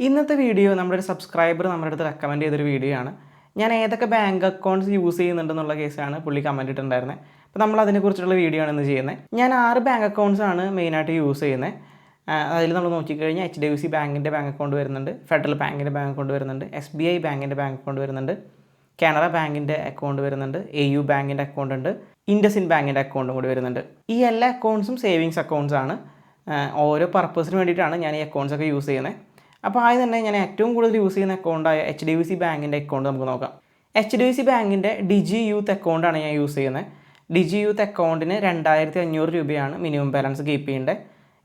ഇന്നത്തെ വീഡിയോ നമ്മുടെ ഒരു സബ്സ്ക്രൈബർ നമ്മുടെ അടുത്ത് റെക്കമെൻഡ് ചെയ്തൊരു വീഡിയോ ആണ്. ഞാൻ ഏതൊക്കെ ബാങ്ക് അക്കൗണ്ട്സ് യൂസ് ചെയ്യുന്നുണ്ടെന്നുള്ള കേസാണ് പുള്ളി കമൻറ്റ് ഇട്ടിട്ടുണ്ടായിരുന്നത്. അപ്പോൾ നമ്മൾ അതിനെക്കുറിച്ചുള്ള വീഡിയോ ആണ് ഇന്ന് ചെയ്യുന്നത്. ഞാൻ 6 ബാങ്ക് അക്കൗണ്ട്സ് ആണ് മെയിനായിട്ട് യൂസ് ചെയ്യുന്നത്. അതിൽ നമ്മൾ നോക്കിക്കഴിഞ്ഞാൽ HDFC ബാങ്കിൻ്റെ ബാങ്ക് അക്കൗണ്ട് വരുന്നുണ്ട്, ഫെഡറൽ ബാങ്കിൻ്റെ ബാങ്ക് അക്കൗണ്ട് വരുന്നുണ്ട്, SBI ബാങ്കിൻ്റെ ബാങ്ക് അക്കൗണ്ട് വരുന്നുണ്ട്, കാനറ ബാങ്കിൻ്റെ അക്കൗണ്ട് വരുന്നുണ്ട്, AU ബാങ്കിൻ്റെ അക്കൗണ്ട് ഉണ്ട്, ഇൻഡസിൻ ബാങ്കിൻ്റെ അക്കൗണ്ടും കൂടി വരുന്നുണ്ട്. ഈ എല്ലാ അക്കൗണ്ട്സും സേവിങ്സ് അക്കൗണ്ട്സ് ആണ്. ഓരോ പർപ്പസിന് വേണ്ടിയിട്ടാണ് ഞാൻ ഈ അക്കൗണ്ട്സ് ഒക്കെ യൂസ് ചെയ്യുന്നത്. അപ്പോൾ ആദ്യം തന്നെ ഞാൻ ഏറ്റവും കൂടുതൽ യൂസ് ചെയ്യുന്ന അക്കൗണ്ടായ HDFC ബാങ്കിൻ്റെ അക്കൗണ്ട് നമുക്ക് നോക്കാം. HDFC ബാങ്കിൻ്റെ ഡിജി യൂത്ത് അക്കൗണ്ടാണ് ഞാൻ യൂസ് ചെയ്യുന്നത്. ഡിജി യൂത്ത് അക്കൗണ്ടിന് 2500 രൂപയാണ് മിനിമം ബാലൻസ് കീപ്പ് ചെയ്യേണ്ടത്.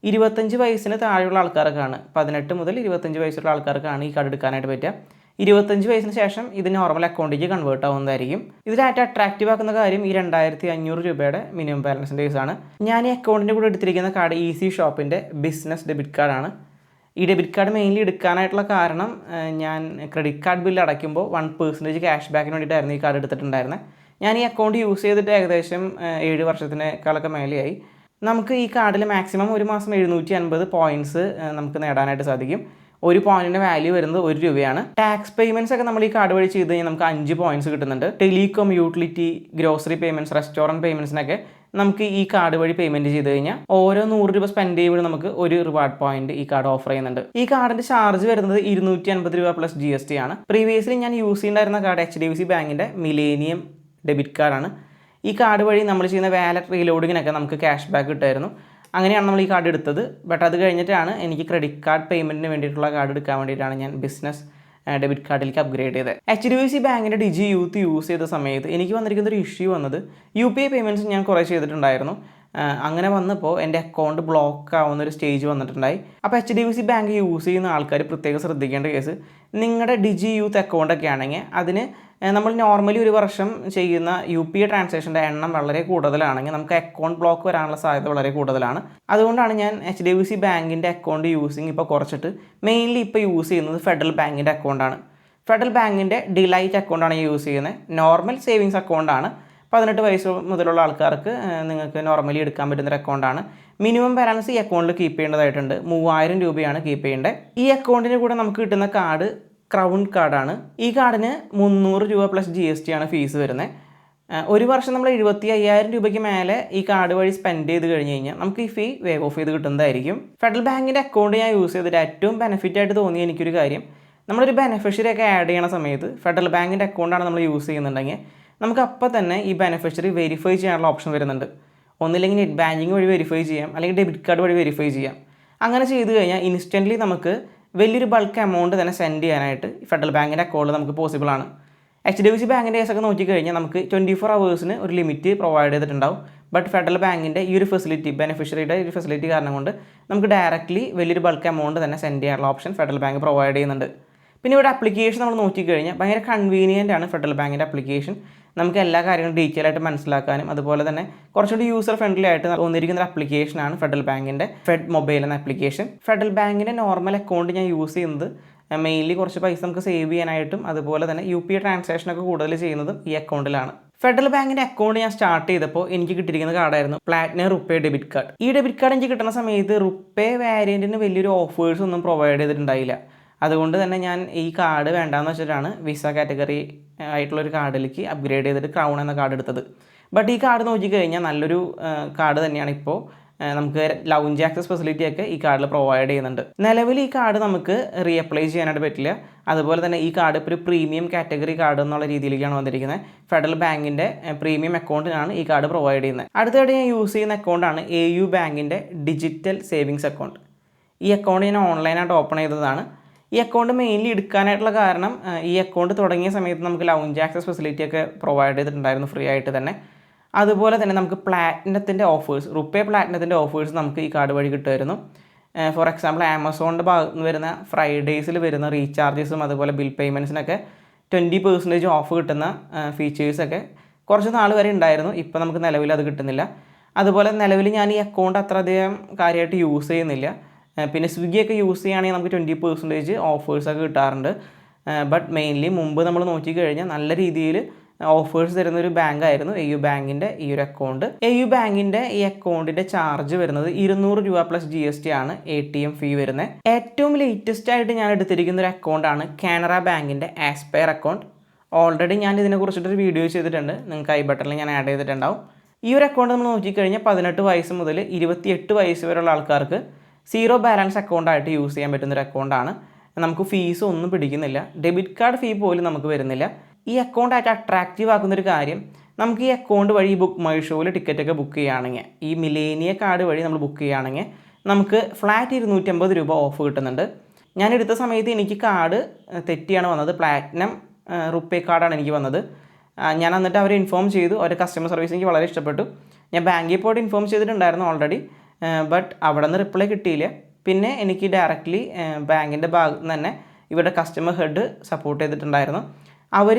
25 വയസ്സിന് താഴെയുള്ള ആൾക്കാർക്കാണ്, 18 മുതൽ 25 വയസ്സുള്ള ആൾക്കാർക്കാണ് ഈ കാർഡ് എടുക്കാനായിട്ട് പറ്റുക. 25 വയസ്സിന് ശേഷം ഇത് നോർമൽ അക്കൗണ്ടിലേക്ക് കൺവേർട്ട് ആവുന്നതായിരിക്കും. ഇതിലായിട്ട് അട്രാക്റ്റീവ് ആക്കുന്ന കാര്യം ഈ 2500 രൂപയുടെ മിനിമം ബാലൻസിൻ്റെ കേസാണ്. ഞാൻ ഈ അക്കൗണ്ടിൻ്റെ കൂടെ എടുത്തിരിക്കുന്ന കാർഡ് ഈസി ഷോപ്പിൻ്റെ ബിസിനസ് ഡെബിറ്റ് കാർഡാണ്. ഈ ഡെബിറ്റ് കാർഡ് മെയിൻലി എടുക്കാനായിട്ടുള്ള കാരണം ഞാൻ ക്രെഡിറ്റ് കാർഡ് ബില്ല് അടയ്ക്കുമ്പോൾ 1% ക്യാഷ് ബാക്കിന് വേണ്ടിയിട്ടായിരുന്നു ഈ കാർഡ് എടുത്തിട്ടുണ്ടായിരുന്നത്. ഞാൻ ഈ അക്കൗണ്ട് യൂസ് ചെയ്തിട്ട് ഏകദേശം 7 വർഷത്തിനേക്കാളൊക്കെ മേലെയായി. നമുക്ക് ഈ കാർഡിൽ മാക്സിമം ഒരു മാസം 750 പോയിൻറ്റ്സ് നമുക്ക് നേടാനായിട്ട് സാധിക്കും. ഒരു പോയിന്റിൻ്റെ വാല്യൂ വരുന്നത് 1 രൂപയാണ്. ടാക്സ് പേയ്മെൻറ്റ്സ് ഒക്കെ നമ്മൾ ഈ കാർഡ് വഴി ചെയ്ത് കഴിഞ്ഞാൽ നമുക്ക് 5 പോയിൻറ്റ്സ് കിട്ടുന്നുണ്ട്. Telecom, utility, grocery payments, restaurant പേയ്മെൻറ്റ്സിനൊക്കെ നമുക്ക് ഈ കാർഡ് വഴി പേയ്മെൻറ്റ് ചെയ്ത് കഴിഞ്ഞാൽ ഓരോ 100 രൂപ സ്പെൻഡ് ചെയ്യുമ്പോൾ നമുക്ക് ഒരു റിവാർഡ് പോയിന്റ് ഈ കാർഡ് ഓഫർ ചെയ്യുന്നുണ്ട്. ഈ കാർഡിൻ്റെ ചാർജ് വരുന്നത് 250 രൂപ പ്ലസ് GST ആണ്. പ്രീവിയസ്ലി ഞാൻ യൂസ് ചെയ്യുന്നുണ്ടായിരുന്ന കാർഡ് HDFC ബാങ്കിൻ്റെ മിലേനിയം ഡെബിറ്റ് കാർഡാണ്. ഈ കാർഡ് വഴി നമ്മൾ ചെയ്യുന്ന വാലറ്റ് റീലോഡിങ്ങിനൊക്കെ നമുക്ക് ക്യാഷ് ബാക്ക് കിട്ടുമായിരുന്നു. അങ്ങനെയാണ് നമ്മൾ ഈ കാർഡ് എടുത്തത്. ബട്ട് അത് കഴിഞ്ഞിട്ടാണ് എനിക്ക് ക്രെഡിറ്റ് കാർഡ് പേയ്മെൻറ്റിന് വേണ്ടിയിട്ടുള്ള കാർഡ് എടുക്കാൻ വേണ്ടിയിട്ടാണ് ഞാൻ ബിസിനസ് ഡെബിറ്റ് കാർഡിലേക്ക് അപ്ഗ്രേഡ് ചെയ്തത്. HDFC ബാങ്കിൻ്റെ ഡിജി യൂത്ത് യൂസ് ചെയ്ത സമയത്ത് എനിക്ക് വന്നിരിക്കുന്ന ഒരു ഇഷ്യൂ വന്നത് UPI പേയ്മെൻറ്റ്സ് ഞാൻ കുറേ ചെയ്തിട്ടുണ്ടായിരുന്നു. അങ്ങനെ വന്നപ്പോൾ എൻ്റെ അക്കൗണ്ട് ബ്ലോക്ക് ആവുന്ന ഒരു സ്റ്റേജ് വന്നിട്ടുണ്ടായി. അപ്പോൾ HDFC ബാങ്ക് യൂസ് ചെയ്യുന്ന ആൾക്കാർ പ്രത്യേകം ശ്രദ്ധിക്കേണ്ട കേസ്, നിങ്ങളുടെ ഡിജി യൂത്ത് അക്കൗണ്ടൊക്കെ ആണെങ്കിൽ അതിന് നമ്മൾ നോർമലി ഒരു വർഷം ചെയ്യുന്ന UPI ട്രാൻസാക്ഷൻ്റെ എണ്ണം വളരെ കൂടുതലാണെങ്കിൽ നമുക്ക് അക്കൗണ്ട് ബ്ലോക്ക് വരാനുള്ള സാധ്യത വളരെ കൂടുതലാണ്. അതുകൊണ്ടാണ് ഞാൻ HDFC ബാങ്കിൻ്റെ അക്കൗണ്ട് യൂസിങ് ഇപ്പോൾ കുറച്ചിട്ട് മെയിൻലി ഇപ്പോൾ യൂസ് ചെയ്യുന്നത് ഫെഡറൽ ബാങ്കിൻ്റെ അക്കൗണ്ടാണ്. ഫെഡറൽ ബാങ്കിൻ്റെ ഡിലൈറ്റ് അക്കൗണ്ടാണ് യൂസ് ചെയ്യുന്നത്. നോർമൽ സേവിങ്സ് അക്കൗണ്ടാണ്. 18 വയസ്സ് മുതലുള്ള ആൾക്കാർക്ക് നിങ്ങൾക്ക് നോർമലി എടുക്കാൻ പറ്റുന്നൊരു അക്കൗണ്ടാണ്. മിനിമം ബാലൻസ് ഈ അക്കൗണ്ടിൽ കീപ്പ് ചെയ്യേണ്ടതായിട്ടുണ്ട്. 3000 രൂപയാണ് കീപ്പ് ചെയ്യേണ്ടത്. ഈ അക്കൗണ്ടിന് കൂടെ നമുക്ക് കിട്ടുന്ന കാർഡ് ക്രൗൺ കാർഡാണ്. ഈ കാർഡിന് 300 രൂപ പ്ലസ് GST ആണ് ഫീസ് വരുന്നത്. ഒരു വർഷം നമ്മൾ 75,000 രൂപയ്ക്ക് മേലെ ഈ കാർഡ് വഴി സ്പെൻഡ് ചെയ്ത് കഴിഞ്ഞ് കഴിഞ്ഞാൽ നമുക്ക് ഈ ഫീ വേവ് ഓഫ് ചെയ്ത് കിട്ടുന്നതായിരിക്കും. ഫെഡറൽ ബാങ്കിൻ്റെ അക്കൗണ്ട് ഞാൻ യൂസ് ചെയ്തിട്ട് ഏറ്റവും ബെനിഫിറ്റ് ആയിട്ട് തോന്നിയ എനിക്കൊരു കാര്യം, നമ്മളൊരു ബെനിഫിഷ്യറി ഒക്കെ ആഡ് ചെയ്യണ സമയത്ത് ഫെഡറൽ ബാങ്കിൻ്റെ അക്കൗണ്ടാണ് നമ്മൾ യൂസ് ചെയ്യുന്നുണ്ടെങ്കിൽ നമുക്ക് അപ്പോൾ തന്നെ ഈ ബെനിഫിഷ്യറി വെരിഫൈ ചെയ്യാനുള്ള ഓപ്ഷൻ വരുന്നുണ്ട്. ഒന്നില്ലെങ്കിൽ നെറ്റ് ബാങ്കിങ് വഴി വെരിഫൈ ചെയ്യാം, അല്ലെങ്കിൽ ഡെബിറ്റ് കാർഡ് വഴി വെരിഫൈ ചെയ്യാം. അങ്ങനെ ചെയ്ത് കഴിഞ്ഞാൽ ഇൻസ്റ്റൻ്റ്ലി നമുക്ക് വലിയൊരു ബൾക്ക് എമൗണ്ട് തന്നെ സെൻഡ് ചെയ്യാനായിട്ട് ഫെഡറൽ ബാങ്കിൻ്റെ അക്കൗണ്ട് നമുക്ക് പോസിബിൾ ആണ്. HDFC ബാങ്കിൻ്റെ കേസൊക്കെ നോക്കിക്കഴിഞ്ഞാൽ നമുക്ക് 24 hours ഒരു ലിമിറ്റ് പ്രൊവൈഡ് ചെയ്തിട്ടുണ്ടാവും. ബട്ട് ഫെഡറൽ ബാങ്കിൻ്റെ ഈ ഒരു ഫെസിലിറ്റി, ബെനിഫിഷ്യറിയുടെ ഒരു ഫെസിലിറ്റി കാരണം കൊണ്ട് നമുക്ക് ഡയറക്റ്റ്ലി വലിയൊരു ബൾക്ക് എമൗണ്ട് തന്നെ സെൻഡ് ചെയ്യാനുള്ള ഓപ്ഷൻ ഫെഡറൽ ബാങ്ക് പ്രൊവൈഡ് ചെയ്യുന്നുണ്ട്. പിന്നെ ഇവിടെ അപ്ലിക്കേഷൻ നമ്മൾ നോക്കിക്കഴിഞ്ഞാൽ ഭയങ്കര കൺവീനിയൻ്റ് ആണ് ഫെഡറൽ ബാങ്കിൻ്റെ അപ്ലിക്കേഷൻ. നമുക്ക് എല്ലാ കാര്യങ്ങളും ഡീറ്റെയിൽ ആയിട്ട് മനസ്സിലാക്കാനും അതുപോലെ തന്നെ കുറച്ചുകൂടി യൂസർ ഫ്രണ്ട്ലി ആയിട്ട് തോന്നിയിരിക്കുന്ന ഒരു അപ്ലിക്കേഷനാണ് ഫെഡറൽ ബാങ്കിൻ്റെ ഫെഡ് മൊബൈൽ എന്ന ആപ്ലിക്കേഷൻ. ഫെഡറൽ ബാങ്കിൻ്റെ നോർമൽ അക്കൗണ്ട് ഞാൻ യൂസ് ചെയ്യുന്നത് മെയിൻലി കുറച്ച് പൈസ നമുക്ക് സേവ് ചെയ്യാനായിട്ടും അതുപോലെ തന്നെ UPI ട്രാൻസാക്ഷനൊക്കെ കൂടുതൽ ചെയ്യുന്നതും ഈ അക്കൗണ്ടിലാണ്. ഫെഡറൽ ബാങ്കിൻ്റെ അക്കൗണ്ട് ഞാൻ സ്റ്റാർട്ട് ചെയ്തപ്പോൾ എനിക്ക് കിട്ടിയിരിക്കുന്ന കാർഡായിരുന്നു പ്ലാറ്റിനം റുപ്പേ ഡെബിറ്റ് കാർഡ്. ഈ ഡെബിറ്റ് കാർഡ് എനിക്ക് കിട്ടുന്ന സമയത്ത് റുപ്പേ വാരിയൻറ്റിന് വലിയൊരു ഓഫേഴ്സ് ഒന്നും പ്രൊവൈഡ് ചെയ്തിട്ടുണ്ടായില്ല. അതുകൊണ്ട് തന്നെ ഞാൻ ഈ കാർഡ് വേണ്ടാന്ന് വെച്ചിട്ടാണ് വിസ കാറ്റഗറി ആയിട്ടുള്ളൊരു കാർഡിലേക്ക് അപ്ഗ്രേഡ് ചെയ്തിട്ട് ക്രൗൺ എന്ന കാർഡ് എടുത്തത്. ബട്ട് ഈ കാർഡ് നോക്കിക്കഴിഞ്ഞാൽ നല്ലൊരു കാർഡ് തന്നെയാണ്. ഇപ്പോൾ നമുക്ക് ലൗഞ്ച് ആക്സസ് ഫെസിലിറ്റിയൊക്കെ ഈ കാർഡിൽ പ്രൊവൈഡ് ചെയ്യുന്നുണ്ട്. നിലവിൽ ഈ കാർഡ് നമുക്ക് റീഅപ്ലൈ ചെയ്യാനായിട്ട് പറ്റില്ല. അതുപോലെ തന്നെ ഈ കാർഡ് ഇപ്പോൾ ഒരു പ്രീമിയം കാറ്റഗറി കാർഡ് എന്നുള്ള രീതിയിലേക്കാണ് വന്നിരിക്കുന്നത്. ഫെഡറൽ ബാങ്കിൻ്റെ പ്രീമിയം അക്കൗണ്ടിനാണ് ഈ കാർഡ് പ്രൊവൈഡ് ചെയ്യുന്നത്. അടുത്തതായിട്ട് ഞാൻ യൂസ് ചെയ്യുന്ന അക്കൗണ്ടാണ് AU ബാങ്കിൻ്റെ ഡിജിറ്റൽ സേവിങ്സ് അക്കൗണ്ട്. ഈ അക്കൗണ്ട് ഞാൻ ഓൺലൈനായിട്ട് ഓപ്പൺ ചെയ്തതാണ്. ഈ അക്കൗണ്ട് മെയിൻലി എടുക്കാനായിട്ടുള്ള കാരണം ഈ അക്കൗണ്ട് തുടങ്ങിയ സമയത്ത് നമുക്ക് ലൗഞ്ച് ആക്സസ് ഫെസിലിറ്റിയൊക്കെ പ്രൊവൈഡ് ചെയ്തിട്ടുണ്ടായിരുന്നു ഫ്രീ ആയിട്ട് തന്നെ. അതുപോലെ തന്നെ നമുക്ക് പ്ലാറ്റിനത്തിൻ്റെ ഓഫേഴ്സ്, റുപ്പേ പ്ലാറ്റിനത്തിൻ്റെ ഓഫേഴ്സ് നമുക്ക് ഈ കാർഡ് വഴി കിട്ടുമായിരുന്നു. ഫോർ എക്സാമ്പിൾ ആമസോണിൻ്റെ ഭാഗത്ത് നിന്ന് വരുന്ന ഫ്രൈഡേയ്സിൽ വരുന്ന റീചാർജസും അതുപോലെ ബിൽ പേയ്മെൻറ്റ്സിനൊക്കെ 20% ഓഫ് കിട്ടുന്ന ഫീച്ചേഴ്സൊക്കെ കുറച്ച് നാൾ വരെ ഉണ്ടായിരുന്നു. ഇപ്പോൾ നമുക്ക് നിലവിൽ അത് കിട്ടുന്നില്ല. അതുപോലെ നിലവിൽ ഞാൻ ഈ അക്കൗണ്ട് അത്രയധികം കാര്യമായിട്ട് യൂസ് ചെയ്യുന്നില്ല. പിന്നെ സ്വിഗ്ഗിയൊക്കെ യൂസ് ചെയ്യുകയാണെങ്കിൽ നമുക്ക് 20% ഓഫേഴ്സൊക്കെ കിട്ടാറുണ്ട്. ബട്ട് മെയിൻലി മുമ്പ് നമ്മൾ നോക്കിക്കഴിഞ്ഞാൽ നല്ല രീതിയിൽ ഓഫേഴ്സ് തരുന്ന ഒരു ബാങ്കായിരുന്നു AU ബാങ്കിൻ്റെ ഈ ഒരു അക്കൗണ്ട്. AU ബാങ്കിൻ്റെ ഈ അക്കൗണ്ടിൻ്റെ ചാർജ് വരുന്നത് 200 രൂപ പ്ലസ് GST ആണ് ATM ഫീ വരുന്നത്. ഏറ്റവും ലേറ്റസ്റ്റ് ആയിട്ട് ഞാൻ എടുത്തിരിക്കുന്ന ഒരു അക്കൗണ്ടാണ് കാനറ ബാങ്കിൻ്റെ ആസ്പയർ അക്കൗണ്ട്. ഓൾറെഡി ഞാൻ ഇതിനെക്കുറിച്ചിട്ടൊരു വീഡിയോ ചെയ്തിട്ടുണ്ട്, നിങ്ങൾക്ക് ഐ ബട്ടണിൽ ഞാൻ ആഡ് ചെയ്തിട്ടുണ്ടാവും. ഈ ഒരു അക്കൗണ്ട് നമ്മൾ നോക്കിക്കഴിഞ്ഞാൽ 18 വയസ്സ് മുതൽ 28 വയസ്സ് വരെയുള്ള ആൾക്കാർക്ക് സീറോ ബാലൻസ് അക്കൗണ്ടായിട്ട് യൂസ് ചെയ്യാൻ പറ്റുന്നൊരു അക്കൗണ്ടാണ്. നമുക്ക് ഫീസ് ഒന്നും പിടിക്കുന്നില്ല, ഡെബിറ്റ് കാർഡ് ഫീ പോലും നമുക്ക് വരുന്നില്ല. ഈ അക്കൗണ്ടായിട്ട് അട്രാക്റ്റീവ് ആക്കുന്നൊരു കാര്യം, നമുക്ക് ഈ അക്കൗണ്ട് വഴി ബുക്ക് മൈ ഷോയിൽ ടിക്കറ്റൊക്കെ ബുക്ക് ചെയ്യുകയാണെങ്കിൽ, ഈ മിലേനിയ കാർഡ് വഴി നമ്മൾ ബുക്ക് ചെയ്യുകയാണെങ്കിൽ നമുക്ക് ഫ്ലാറ്റ് 250 രൂപ ഓഫ് കിട്ടുന്നുണ്ട്. ഞാൻ എടുത്ത സമയത്ത് എനിക്ക് കാർഡ് തെറ്റിയാണ് വന്നത്, പ്ലാറ്റിനം റുപ്പേ കാർഡാണ് എനിക്ക് വന്നത്. ഞാൻ എന്നിട്ട് അവരെ ഇൻഫോം ചെയ്തു, അവരുടെ കസ്റ്റമർ സർവീസ് എനിക്ക് വളരെ ഇഷ്ടപ്പെട്ടു. ഞാൻ ബാങ്കിൽ പോയിട്ട് ഇൻഫോം ചെയ്തിട്ടുണ്ടായിരുന്നു ഓൾറെഡി, ബട്ട് അവിടെ നിന്ന് റിപ്ലൈ കിട്ടിയില്ല. പിന്നെ എനിക്ക് ഡയറക്റ്റ്ലി ബാങ്കിൻ്റെ ഭാഗത്ത് നിന്ന് തന്നെ ഇവരുടെ കസ്റ്റമർ ഹെഡ് സപ്പോർട്ട് ചെയ്തിട്ടുണ്ടായിരുന്നു. അവർ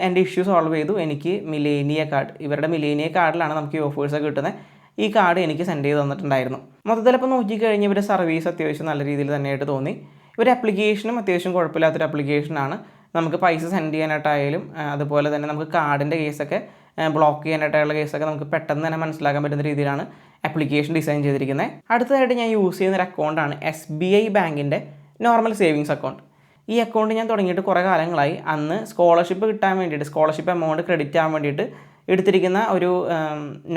എൻ്റെ ഇഷ്യൂ സോൾവ് ചെയ്തു. എനിക്ക് മിലേനിയ കാർഡ്, ഇവരുടെ മിലേനിയ കാർഡിലാണ് നമുക്ക് ഈ ഓഫേഴ്സൊക്കെ കിട്ടുന്നത്. ഈ കാർഡ് എനിക്ക് സെൻഡ് ചെയ്ത് തന്നിട്ടുണ്ടായിരുന്നു. മൊത്തത്തിലിപ്പോൾ നോക്കിക്കഴിഞ്ഞാൽ ഇവരുടെ സർവീസ് അത്യാവശ്യം നല്ല രീതിയിൽ തന്നെയായിട്ട് തോന്നി. ഇവരുടെ ആപ്ലിക്കേഷനും അത്യാവശ്യം കുഴപ്പമില്ലാത്തൊരു ആപ്ലിക്കേഷനാണ്. നമുക്ക് പൈസ സെൻഡ് ചെയ്യാനായിട്ടായാലും അതുപോലെ തന്നെ നമുക്ക് കാർഡിൻ്റെ കേസൊക്കെ ബ്ലോക്ക് ചെയ്യാനായിട്ടുള്ള കേസൊക്കെ നമുക്ക് പെട്ടെന്ന് തന്നെ മനസ്സിലാക്കാൻ പറ്റുന്ന രീതിയിലാണ് ആപ്ലിക്കേഷൻ ഡിസൈൻ ചെയ്തിരിക്കുന്നത്. അടുത്തതായിട്ട് ഞാൻ യൂസ് ചെയ്യുന്ന ഒരു അക്കൗണ്ടാണ് SBI ബാങ്കിൻ്റെ നോർമൽ സേവിങ്സ് അക്കൗണ്ട്. ഈ അക്കൗണ്ട് ഞാൻ തുടങ്ങിയിട്ട് കുറേ കാലങ്ങളായി. അന്ന് സ്കോളർഷിപ്പ് കിട്ടാൻ വേണ്ടിയിട്ട്, സ്കോളർഷിപ്പ് എമൗണ്ട് ക്രെഡിറ്റ് ആവാൻ വേണ്ടിയിട്ട് എടുത്തിരിക്കുന്ന ഒരു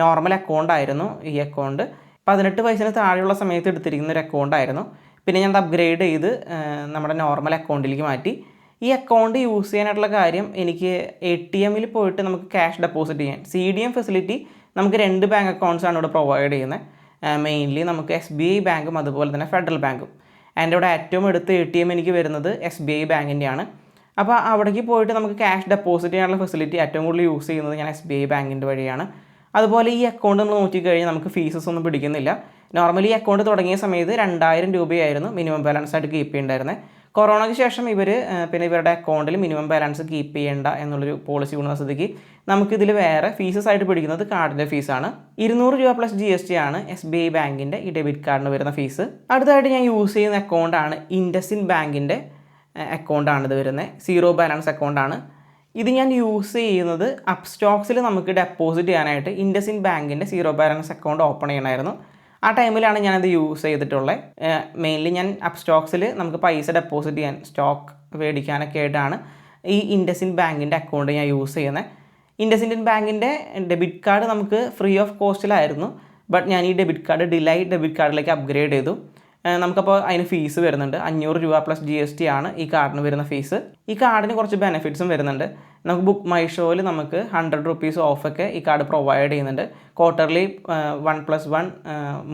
നോർമൽ അക്കൗണ്ടായിരുന്നു ഈ അക്കൗണ്ട്. 18 വയസ്സിന് താഴെയുള്ള സമയത്ത് എടുത്തിരിക്കുന്ന ഒരു അക്കൗണ്ടായിരുന്നു. പിന്നെ ഞാൻ അപ്ഗ്രേഡ് ചെയ്ത് നമ്മുടെ നോർമൽ അക്കൗണ്ടിലേക്ക് മാറ്റി. ഈ അക്കൗണ്ട് യൂസ് ചെയ്യാനായിട്ടുള്ള കാര്യം, എനിക്ക് ATMൽ പോയിട്ട് നമുക്ക് ക്യാഷ് ഡെപ്പോസിറ്റ് ചെയ്യാൻ CDM ഫെസിലിറ്റി നമുക്ക് 2 ബാങ്ക് അക്കൗണ്ട്സാണ് ഇവിടെ പ്രൊവൈഡ് ചെയ്യുന്നത്. മെയിൻലി നമുക്ക് SBI ബാങ്കും അതുപോലെ തന്നെ ഫെഡറൽ ബാങ്കും. എൻ്റെ ഇവിടെ ഏറ്റവും അടുത്ത് ATM എനിക്ക് വരുന്നത് SBI ബാങ്കിൻ്റെയാണ്. അപ്പോൾ അവിടേക്ക് പോയിട്ട് നമുക്ക് ക്യാഷ് ഡെപ്പോസിറ്റ് ചെയ്യാനുള്ള ഫെസിലിറ്റി ഏറ്റവും കൂടുതൽ യൂസ് ചെയ്യുന്നത് ഞാൻ SBI ബാങ്കിൻ്റെ വഴിയാണ്. അതുപോലെ ഈ അക്കൗണ്ട് നമ്മൾ നോക്കിക്കഴിഞ്ഞാൽ നമുക്ക് ഫീസസ് ഒന്നും പിടിക്കുന്നില്ല. നോർമലി ഈ അക്കൗണ്ട് തുടങ്ങിയ സമയത്ത് 2000 രൂപയായിരുന്നു മിനിമം ബാലൻസ് ആയിട്ട് കീപ്പ് ചെയ്യേണ്ടായിരുന്നത്. കൊറോണയ്ക്ക് ശേഷം പിന്നെ ഇവരുടെ അക്കൗണ്ടിൽ മിനിമം ബാലൻസ് കീപ്പ് ചെയ്യേണ്ട എന്നുള്ളൊരു പോളിസി കൊണ്ടുവന്ന സ്ഥിതിക്ക് നമുക്കിതിൽ വേറെ ഫീസസ് ആയിട്ട് പിടിക്കുന്നത് കാർഡിൻ്റെ ഫീസാണ്. 200 രൂപ പ്ലസ് GST ആണ് SBI ബാങ്കിൻ്റെ ഈ ഡെബിറ്റ് കാർഡിന് വരുന്ന ഫീസ്. അടുത്തതായിട്ട് ഞാൻ യൂസ് ചെയ്യുന്ന അക്കൗണ്ടാണ് ഇൻഡസിൻഡ് ബാങ്കിൻ്റെ അക്കൗണ്ടാണിത് വരുന്നത്. സീറോ ബാലൻസ് അക്കൗണ്ടാണ് ഇത്. ഞാൻ യൂസ് ചെയ്യുന്നത് അപ്സ്റ്റോക്സിൽ നമുക്ക് ഡെപ്പോസിറ്റ് ചെയ്യാനായിട്ട് ഇൻഡസിൻഡ് ബാങ്കിൻ്റെ സീറോ ബാലൻസ് അക്കൗണ്ട് ഓപ്പൺ ചെയ്യണമായിരുന്നു. ആ ടൈമിലാണ് ഞാനത് യൂസ് ചെയ്തിട്ടുള്ളത്. മെയിൻലി ഞാൻ അപ്സ്റ്റോക്സിൽ നമുക്ക് പൈസ ഡെപ്പോസിറ്റ് ചെയ്യാൻ, സ്റ്റോക്ക് മേടിക്കാനൊക്കെ ആയിട്ടാണ് ഈ ഇൻഡസിൻഡ് ബാങ്കിൻ്റെ അക്കൗണ്ട് ഞാൻ യൂസ് ചെയ്യുന്നത്. ഇൻഡസിൻഡ് ബാങ്കിൻ്റെ ഡെബിറ്റ് കാർഡ് നമുക്ക് ഫ്രീ ഓഫ് കോസ്റ്റിലായിരുന്നു. ബട്ട് ഞാൻ ഈ ഡെബിറ്റ് കാർഡ് ഡിലൈറ്റ് ഡെബിറ്റ് കാർഡിലേക്ക് അപ്ഗ്രേഡ് ചെയ്തു. നമുക്കപ്പോൾ അതിന് ഫീസ് വരുന്നുണ്ട്. 500 രൂപ പ്ലസ് GST ആണ് ഈ കാർഡിന് വരുന്ന ഫീസ്. ഈ കാർഡിന് കുറച്ച് ബെനിഫിറ്റ്സും വരുന്നുണ്ട്. നമുക്ക് ബുക്ക് മൈ ഷോയിൽ നമുക്ക് 100 റുപ്പീസ് ഓഫൊക്കെ ഈ കാർഡ് പ്രൊവൈഡ് ചെയ്യുന്നുണ്ട്. ക്വാർട്ടർലി 1+1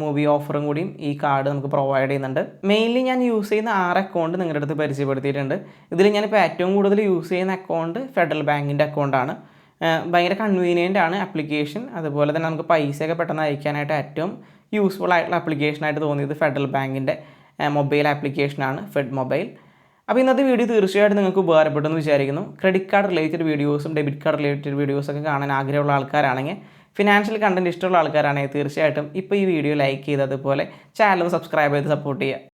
മൂവി ഓഫറും കൂടിയും ഈ കാർഡ് നമുക്ക് പ്രൊവൈഡ് ചെയ്യുന്നുണ്ട്. മെയിൻലി ഞാൻ യൂസ് ചെയ്യുന്ന 6 അക്കൗണ്ട് നിങ്ങളുടെ അടുത്ത് പരിചയപ്പെടുത്തിയിട്ടുണ്ട്. ഇതിൽ ഞാനിപ്പോൾ ഏറ്റവും കൂടുതൽ യൂസ് ചെയ്യുന്ന അക്കൗണ്ട് ഫെഡറൽ ബാങ്കിൻ്റെ അക്കൗണ്ടാണ്. ഭയങ്കര കൺവീനിയൻ്റ് ആണ് ആപ്ലിക്കേഷൻ. അതുപോലെ തന്നെ നമുക്ക് പൈസയൊക്കെ പെട്ടെന്ന് അയക്കാനായിട്ട് ഏറ്റവും യൂസ്ഫുൾ ആയിട്ടുള്ള ആപ്ലിക്കേഷനായിട്ട് തോന്നിയത് ഫെഡറൽ ബാങ്കിൻ്റെ മൊബൈൽ ആപ്ലിക്കേഷനാണ്, ഫെഡ് മൊബൈൽ. അപ്പോൾ ഇന്നത്തെ വീഡിയോ തീർച്ചയായിട്ടും നിങ്ങൾക്ക് ഉപകാരപ്പെട്ടെന്ന് വിചാരിക്കുന്നു. ക്രെഡിറ്റ് കാർഡ് റിലേറ്റഡ് വീഡിയോസും ഡെബിറ്റ് കാർഡ് റിലേറ്റഡ് വീഡിയോസൊക്കെ കാണാൻ ആഗ്രഹമുള്ള ആൾക്കാരാണെങ്കിൽ, ഫിനാൻഷ്യൽ കണ്ടൻറ്റ് ഇഷ്ടമുള്ള ആൾക്കാരാണെങ്കിൽ തീർച്ചയായിട്ടും ഇപ്പോൾ ഈ വീഡിയോ ലൈക്ക് ചെയ്ത് അതുപോലെ ചാനൽ സബ്സ്ക്രൈബ് ചെയ്ത് സപ്പോർട്ട് ചെയ്യുക.